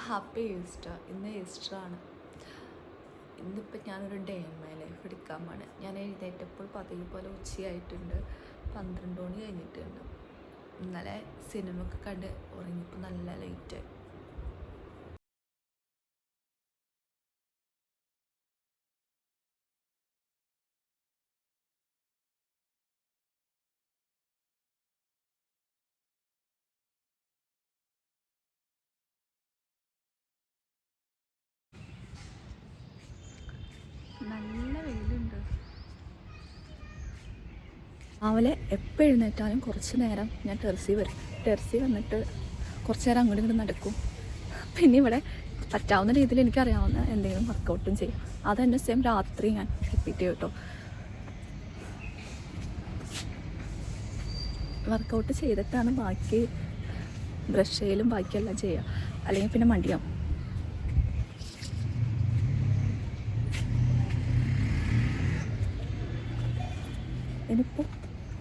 Happy Easter. ഇന്ന് ഈസ്റ്ററാണ്. ഇന്നിപ്പോൾ ഞാനൊരു ഡേ ഇൻ മൈ ലൈഫ് എടുക്കാൻ പാണ്. ഞാൻ എഴുന്നേറ്റപ്പോൾ പതിവ് പോലെ ഉച്ചയായിട്ടുണ്ട്. 12 മണി കഴിഞ്ഞിട്ടുണ്ട്. ഇന്നലെ സിനിമ ഒക്കെ കണ്ട് ഉറങ്ങിയപ്പോൾ നല്ല ലേറ്റായി. നല്ല വെയിലുണ്ട്. രാവിലെ എപ്പോൾ എഴുന്നേറ്റാലും കുറച്ച് നേരം ഞാൻ ടെറസിൽ വന്നിട്ട് കുറച്ച് നേരം അങ്ങോട്ടും ഇങ്ങോട്ട് നടക്കും. പിന്നെ ഇവിടെ പറ്റാവുന്ന രീതിയിൽ എനിക്കറിയാവുന്ന എന്തെങ്കിലും വർക്കൗട്ടും ചെയ്യും. അതെന്നെ സെയിം രാത്രി ഞാൻ റിപ്പീറ്റ് ചെയ്യും കേട്ടോ. വർക്കൗട്ട് ചെയ്തിട്ടാണ് ബാക്കി ബ്രഷ് ചെയ്യലും ബാക്കിയെല്ലാം ചെയ്യുക. അല്ലെങ്കിൽ പിന്നെ മടിയാവും. ഇനിയിപ്പോൾ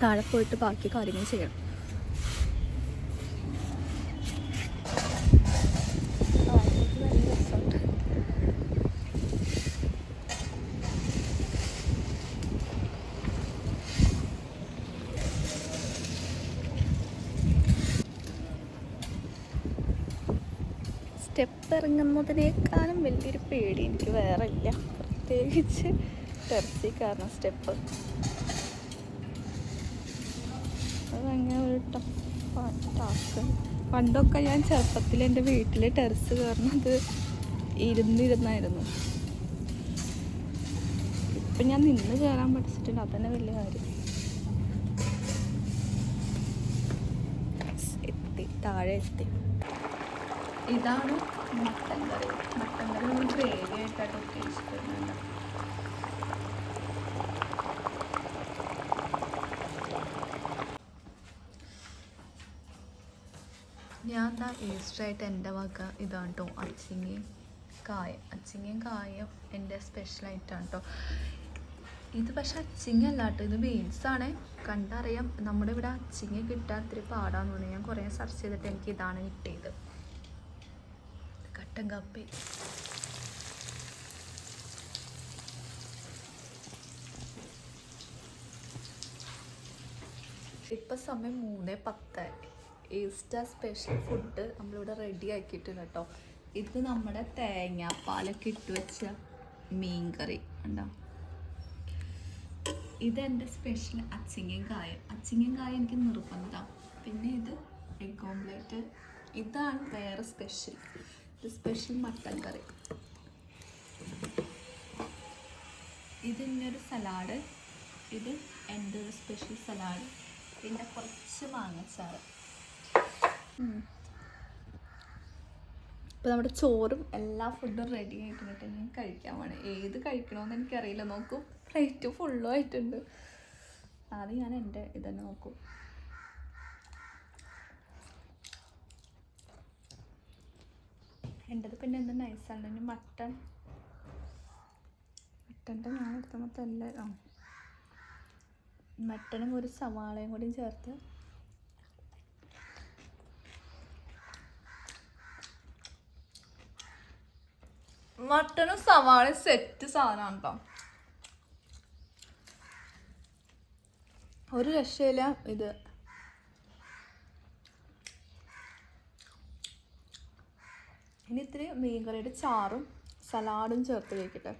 താഴെ പോയിട്ട് ബാക്കി കാര്യങ്ങൾ ചെയ്യണം. സ്റ്റെപ്പ് ഇറങ്ങുന്നതിനേക്കാളും വലിയൊരു പേടി എനിക്ക് വേറെ ഇല്ല, പ്രത്യേകിച്ച് ടെറസിൽ കാരണം സ്റ്റെപ്പ്. അതങ്ങനെ ഒരു ടാസ്ക്. പണ്ടൊക്കെ ഞാൻ ചെറുപ്പത്തിൽ എൻ്റെ വീട്ടിൽ ടെറസ് കയറുന്നത് ഇരുന്നായിരുന്നു. ഇപ്പം ഞാൻ നിന്ന് കയറാൻ പഠിച്ചിട്ടുണ്ട്. അതന്നെ വലിയ കാര്യം. താഴെ എത്തി. ഇതാണ് മട്ടൻ കറി. മട്ടൻ കറി നമ്മൾ ഗ്രേവി ആയിട്ടാണ് ഉദ്ദേശിക്കുന്നത്. ഞാൻ എന്താ ഈസ്റ്ററായിട്ട് എൻ്റെ വക ഇതാണ് കേട്ടോ, അച്ചിങ്ങയും കായം എൻ്റെ സ്പെഷ്യലായിട്ടാണ് കേട്ടോ. ഇത് പക്ഷെ അച്ചിങ്ങ അല്ല കേട്ടോ, ഇത് ബീൻസാണ്. കണ്ടറിയാം. നമ്മുടെ ഇവിടെ അച്ചിങ്ങ കിട്ടാൻ ഇത്തിരി പാടാന്ന് തോന്നി. ഞാൻ കുറേ സെർച്ച് ചെയ്തിട്ട് എനിക്ക് ഇതാണ് കിട്ടിയത്. കട്ടൻ കാപ്പി. ഇപ്പം സമയം 3:10. ഈസ്റ്റർ സ്പെഷ്യൽ ഫുഡ് നമ്മളിവിടെ റെഡി ആക്കിയിട്ടുണ്ട് കേട്ടോ. ഇത് നമ്മുടെ തേങ്ങാപ്പാലൊക്കെ ഇട്ട് വെച്ച മീൻകറി ഉണ്ടോ. ഇതെൻ്റെ സ്പെഷ്യൽ അച്ചിങ്ങയും കായ എനിക്ക് നിർബന്ധം. പിന്നെ ഇത് എഗ് ഓംലേറ്റ്. ഇതാണ് വേറെ സ്പെഷ്യൽ. ഇത് സ്പെഷ്യൽ മട്ടൻ കറി. ഇതിൻ്റെ ഒരു സലാഡ്. ഇത് എൻ്റെ ഒരു സ്പെഷ്യൽ സലാഡ്. പിന്നെ കുറച്ച് മാങ്ങച്ചാറ്. ഇപ്പോൾ നമ്മുടെ ചോറും എല്ലാ ഫുഡും റെഡി ആയിട്ടുണ്ട്. ഞാൻ കഴിക്കാൻ വേണം. ഏത് കഴിക്കണമെന്ന് എനിക്കറിയില്ല. നോക്കൂ, പ്ലേറ്റ് ഫുള്ളും ആയിട്ടുണ്ട്. ആദ്യം ഞാൻ എൻ്റെ ഇതന്നെ നോക്കും. എൻ്റെത് പിന്നെ എന്ത് നൈസാണ്. ഇനി മട്ടൻ്റെ ഞാൻ എടുത്ത മൊത്തം എല്ലാം മട്ടനും ഒരു സവാളയും കൂടിയും ചേർത്ത് മട്ടനും സവാളയും സെറ്റ് സാധനമാണ് കേട്ടോ. ഒരു രക്ഷയില്ല ഇത്. ഇനി ഇത്തിരി മീൻകറിയുടെ ചാറും സലാഡും ചേർത്ത് കഴിക്കട്ടെ.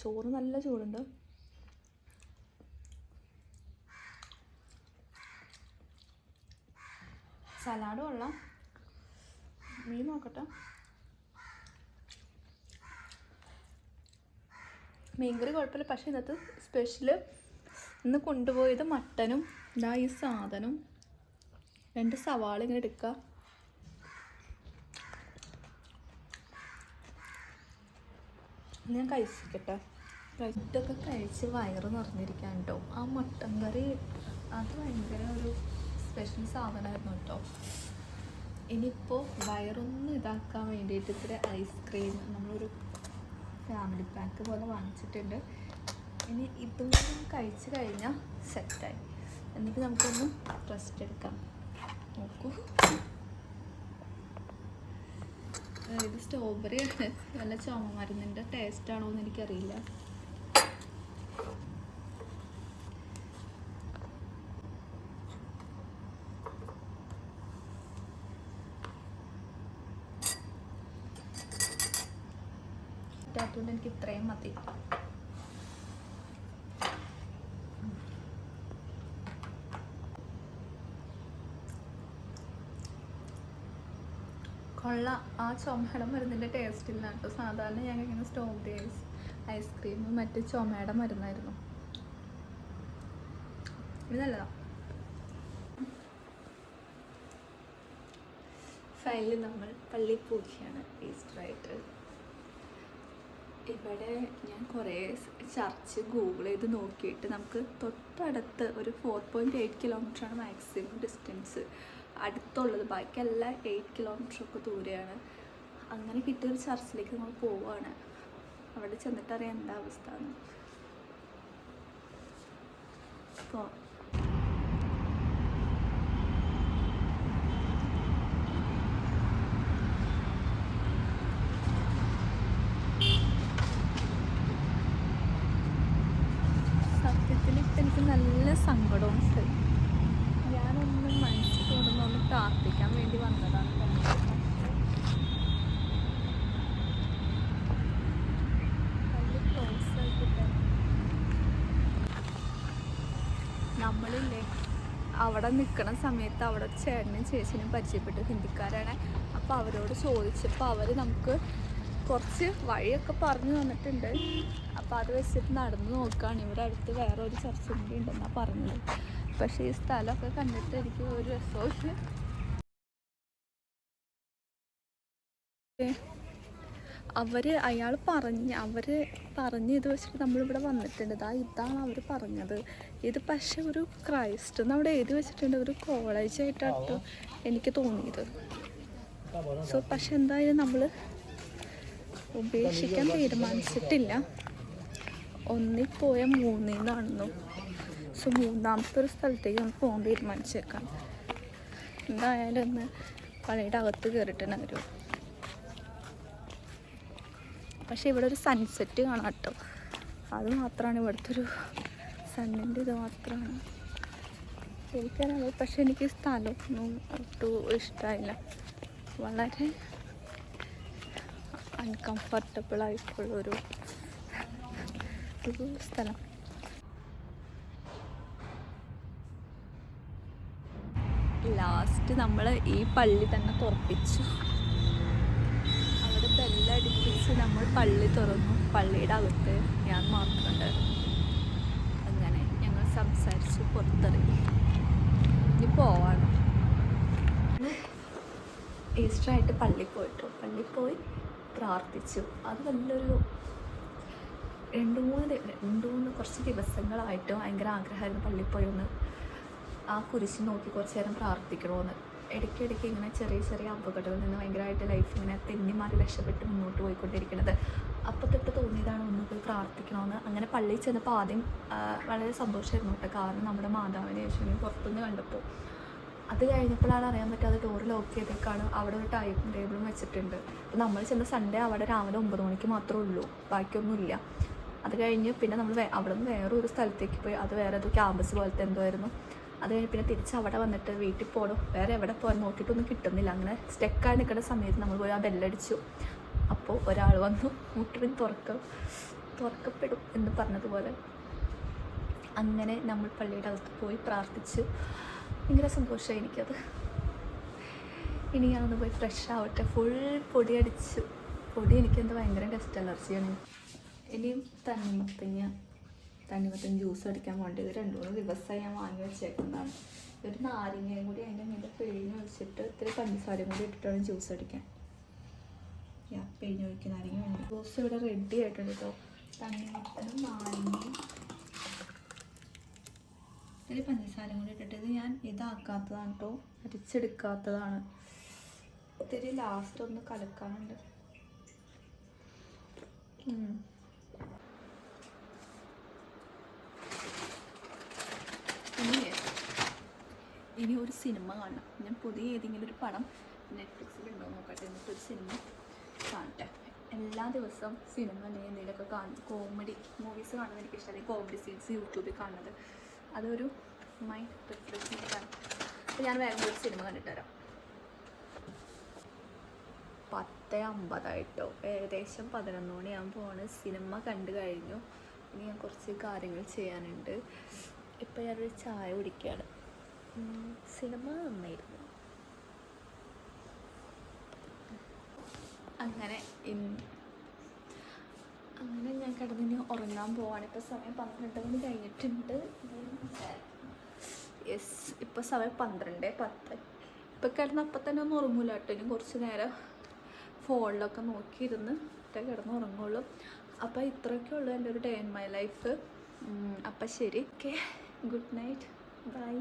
ചോറ് നല്ല ചൂടുണ്ട്. സലാഡ് കൊള്ളാം. മീൻ നോക്കട്ടെ. മീൻകറി കുഴപ്പമില്ല. പക്ഷേ ഇന്നത്തെ സ്പെഷ്യൽ ഇന്ന് കൊണ്ടുപോയത് മട്ടനും ഇതാ ഈ സാധനം. 2 സവാള ഇങ്ങനെ എടുക്കുക. ഞാൻ കഴിച്ചിട്ടെ. ഇതൊക്കെ കഴിച്ച് വയറ് നിറഞ്ഞിരിക്കാൻ കേട്ടോ. ആ മട്ടൻ കറി അത് ഭയങ്കര ഒരു സ്പെഷ്യൽ സാധനമായിരുന്നു കേട്ടോ. ഇനിയിപ്പോൾ വയറൊന്നും ഇതാക്കാൻ വേണ്ടിയിട്ട് ഇത്തിരി ഐസ്ക്രീം നമ്മളൊരു ഫാമിലി പാക്ക് പോലെ വാങ്ങിച്ചിട്ടുണ്ട്. ഇനി ഇതും കൂടി കഴിച്ച് കഴിഞ്ഞാൽ സെറ്റായി. എന്നിട്ട് നമുക്കൊന്ന് റെസ്റ്റ് എടുക്കാം. നോക്കൂ, ഇത് സ്ട്രോബെറി ആണ്, നല്ല ചുമമരുന്നിൻ്റെ ടേസ്റ്റ് ആണോ എന്ന് എനിക്കറിയില്ല. അതുകൊണ്ട് എനിക്ക് ഇത്രയും മതി. കൊള്ള ആ ചുമയുടെ മരുന്നിൻ്റെ ടേസ്റ്റ് ഇല്ല കേട്ടോ. സാധാരണ ഞാൻ കഴിക്കുന്ന സ്ട്രോബെറി ഐസ്ക്രീമും മറ്റു ചുമയുടെ മരുന്നായിരുന്നു. ഇത് നല്ലതാണ്. ഫൈനലി നമ്മൾ പള്ളിയിൽ പോവുകയാണ് ഈസ്റ്ററായിട്ട്. ഇവിടെ ഞാൻ കുറേ ചർച്ച് ഗൂഗിൾ ചെയ്ത് നോക്കിയിട്ട് നമുക്ക് തൊട്ടടുത്ത് ഒരു 4.8 കിലോമീറ്ററാണ് മാക്സിമം ഡിസ്റ്റൻസ് അടുത്തുള്ളത്. ബാക്കിയെല്ലാം 8 കിലോമീറ്ററൊക്കെ ദൂരെയാണ്. അങ്ങനെ കിട്ടിയൊരു ചർച്ചിലേക്ക് നമ്മൾ പോവുകയാണ്. അവിടെ ചെന്നിട്ടറിയാം എന്താ അവസ്ഥ എന്ന്. അപ്പോൾ എനിക്ക് നല്ല സങ്കടമുണ്ട്. ഞാനൊന്ന് മനസ്സിൽ തോന്നുന്നൊന്ന് പ്രാർത്ഥിക്കാൻ വേണ്ടി വന്നതാണ്. നമ്മളില്ലേ അവിടെ നിൽക്കുന്ന സമയത്ത് അവിടെ ചേട്ടനും ചേച്ചിനും പരിചയപ്പെട്ടു, ഹിന്ദിക്കാരാണ്. അപ്പോൾ അവരോട് ചോദിച്ചപ്പോൾ അവർ നമുക്ക് കുറച്ച് വഴിയൊക്കെ പറഞ്ഞു തന്നിട്ടുണ്ട്. അപ്പോൾ അത് വെച്ചിട്ട് നടന്ന് നോക്കുകയാണ്. ഇവിടെ അടുത്ത് വേറെ ഒരു ചർച്ച കൂടി ഉണ്ടെന്നാണ് പറഞ്ഞത്. പക്ഷേ ഈ സ്ഥലമൊക്കെ കണ്ടിട്ട് എനിക്ക് ഒരു രസവും അയാൾ പറഞ്ഞ് ഇത് വെച്ചിട്ട് നമ്മളിവിടെ വന്നിട്ടുണ്ട്. ഇതാണ് അവർ പറഞ്ഞത്. ഇത് പക്ഷെ ഒരു ക്രൈസ്റ്റ് എന്ന് അവിടെ എഴുതി വെച്ചിട്ടുണ്ട്. ഒരു കോളേജായിട്ടാട്ടോ എനിക്ക് തോന്നിയത്. സോ പക്ഷെ എന്തായാലും നമ്മൾ ഉപേക്ഷിക്കാൻ തീരുമാനിച്ചിട്ടില്ല. ഒന്നിൽ പോയ മൂന്നിന്നാണെന്നു. സോ മൂന്നാമത്തെ ഒരു സ്ഥലത്തേക്ക് നമുക്ക് പോകാൻ തീരുമാനിച്ചേക്കാം. എന്തായാലും ഒന്ന് പള്ളിയുടെ അകത്ത് കയറിയിട്ടുണ്ടായിരുന്നു. പക്ഷേ ഇവിടെ ഒരു സൺസെറ്റ് കാണാം കേട്ടോ. അത് മാത്രമാണ് ഇവിടുത്തെ ഒരു സണ്ണിൻ്റെ ഇത് മാത്രമാണ് എനിക്കറിയാം. പക്ഷെ എനിക്ക് സ്ഥലമൊന്നും ഒട്ടും ഇഷ്ടമായില്ല. വളരെ അൺകംഫർട്ടബിൾ ആയിട്ടുള്ളൊരു സ്ഥലം. ലാസ്റ്റ് നമ്മൾ ഈ പള്ളി തന്നെ തുറപ്പിച്ചു. അവിടെ ബെല്ലടിപ്പിച്ച് നമ്മൾ പള്ളി തുറന്നു. പള്ളിയുടെ അകത്ത് ഞാൻ മാത്രമുണ്ടായിരുന്നു. അങ്ങനെ ഞങ്ങൾ സംസാരിച്ച് പുറത്തിറങ്ങി. ഇനി പോവാണ്. ഈസ്റ്ററായിട്ട് പള്ളിയിൽ പോയിട്ടു. പള്ളിയിൽ പോയി പ്രാർത്ഥിച്ചു. അത് വലിയൊരു രണ്ട് മൂന്ന് കുറച്ച് ദിവസങ്ങളായിട്ട് ഭയങ്കര ആഗ്രഹമായിരുന്നു പള്ളിയിൽ പോയി ഒന്ന് ആ കുരിശ് നോക്കി കുറച്ച് നേരം പ്രാർത്ഥിക്കണമെന്ന്. ഇടയ്ക്കിടയ്ക്ക് ഇങ്ങനെ ചെറിയ ചെറിയ അപകടങ്ങളിൽ നിന്ന് ഭയങ്കരമായിട്ട് ലൈഫ് ഇങ്ങനെ തെന്നിമാറി രക്ഷപ്പെട്ട് മുന്നോട്ട് പോയിക്കൊണ്ടിരിക്കുന്നത്. അപ്പോൾ തൊട്ട് തോന്നിയതാണ് ഒന്ന് പോയി പ്രാർത്ഥിക്കണമെന്ന്. അങ്ങനെ പള്ളിയിൽ ചെന്നപ്പോൾ ആദ്യം വളരെ സന്തോഷമായിരുന്നു കേട്ടോ. കാരണം നമ്മുടെ മാതാവിനെ യേശുവിനെ പുറത്തുനിന്ന് കണ്ടപ്പോൾ. അത് കഴിഞ്ഞപ്പോഴാണ് അറിയാൻ പറ്റാതെ ഡോറ് ലോക്ക് ചെയ്തേക്കാണ്. അവിടെ ഒരു ടൈം ടേബിളും വെച്ചിട്ടുണ്ട്. അപ്പോൾ നമ്മൾ ചെന്ന സൺഡേ അവിടെ രാവിലെ 9 മണിക്ക് മാത്രമേ ഉള്ളൂ, ബാക്കിയൊന്നുമില്ല. അത് കഴിഞ്ഞ് പിന്നെ നമ്മൾ അവിടെ നിന്ന് വേറൊരു സ്ഥലത്തേക്ക് പോയി. അത് വേറെ ഏതോ ക്യാമ്പസ് പോലത്തെ എന്തോ ആയിരുന്നു. അത് കഴിഞ്ഞ് പിന്നെ തിരിച്ച് അവിടെ വന്നിട്ട് വീട്ടിൽ പോകണം. വേറെ എവിടെ പോകാൻ നോക്കിയിട്ടൊന്നും കിട്ടുന്നില്ല. അങ്ങനെ സ്റ്റെക്കായി നിൽക്കുന്ന സമയത്ത് നമ്മൾ പോയി ആ ബെല്ലടിച്ചു. അപ്പോൾ ഒരാൾ വന്നു, മുട്ടിന് തുറക്കപ്പെടും എന്ന് പറഞ്ഞതുപോലെ. അങ്ങനെ നമ്മൾ പള്ളിയുടെ അകത്ത് പോയി പ്രാർത്ഥിച്ച്. ഭയങ്കര സന്തോഷമായി എനിക്കത്. ഇനി ഞാനൊന്ന് പോയി ഫ്രഷ് ആവട്ടെ. ഫുൾ പൊടി അടിച്ചു. പൊടി എനിക്കെന്താ ഭയങ്കര ഡസ്റ്റ് അലർജിയാണ്. ഇനിയും തണ്ണിമത്തങ്ങ ജ്യൂസ് അടിക്കാൻ വേണ്ടി ഇത് 2-3 ദിവസമായി ഞാൻ വാങ്ങി വെച്ചേക്കുന്നതാണ്. ഒരു നാരങ്ങയും കൂടി അതിൻ്റെ മീതെ പിഴിഞ്ഞ് ഒഴിച്ചിട്ട് ഇത്തിരി പഞ്ചസാരയും കൂടി ഇട്ടിട്ടാണ് ജ്യൂസ് അടിക്കാൻ. പിഴിഞ്ഞ് ഒഴിക്കുന്ന നാരങ്ങ വേണ്ടി ജ്യൂസ് ഇവിടെ റെഡി ആയിട്ടുണ്ട് കേട്ടോ. തണ്ണിമത്തനും നാരങ്ങയും ഇത്തിരി പഞ്ചസാരയും കൂടി ഇട്ടിട്ട്. ഇത് ഞാൻ ഇതാക്കാത്തതാണ് കേട്ടോ, അരിച്ചെടുക്കാത്തതാണ്. ഇത്തിരി ലാസ്റ്റ് ഒന്ന് കലക്കാനുണ്ട്. ഇനി ഒരു സിനിമ കാണണം. ഞാൻ പുതിയ ഏതെങ്കിലും ഒരു പടം നെറ്റ്ഫ്ലിക്സിലുണ്ടോ നോക്കട്ടെ. എന്നിട്ടൊരു സിനിമ ദിവസം സിനിമ അല്ലെങ്കിൽ എന്തെങ്കിലുമൊക്കെ കാണും. കോമഡി മൂവീസ് കാണുന്നത് എനിക്കിഷ്ടം, അല്ലെങ്കിൽ കോമഡി സീൻസ് യൂട്യൂബിൽ കാണുന്നത് അതൊരു മൈൻഡ് റിഫ്രഷ്മെൻറ്റാണ്. അപ്പോൾ ഞാൻ വേഗം ഒരു സിനിമ കണ്ടിട്ട് വരാം. 10:50 ഏകദേശം 11 മണിയാകുമ്പോൾ സിനിമ കണ്ടു കഴിഞ്ഞു. ഇനി ഞാൻ കുറച്ച് കാര്യങ്ങൾ ചെയ്യാനുണ്ട്. ഇപ്പം ഞാനൊരു ചായ കുടിക്കുകയാണ്. സിനിമ നന്നായിരുന്നു. അങ്ങനെ ഞാൻ കിടന്നിനി ഉറങ്ങാൻ പോവാണ്. ഇപ്പോൾ സമയം 12 മണി കഴിഞ്ഞിട്ടുണ്ട്. യെസ്, ഇപ്പോൾ സമയം 12:10. ഇപ്പോൾ കിടന്ന് അപ്പം തന്നെ ഒന്നും ഉറങ്ങൂല കേട്ടോ. ഇനി കുറച്ച് നേരം ഫോണിലൊക്കെ നോക്കിയിരുന്ന് കിടന്ന് ഉറങ്ങുള്ളൂ. അപ്പോൾ ഇത്രയൊക്കെ ഉള്ളൂ എൻ്റെ ഒരു ഡേ ഇൻ മൈ ലൈഫ്. അപ്പം ശരി, ഓക്കെ, ഗുഡ് നൈറ്റ്, ബൈ.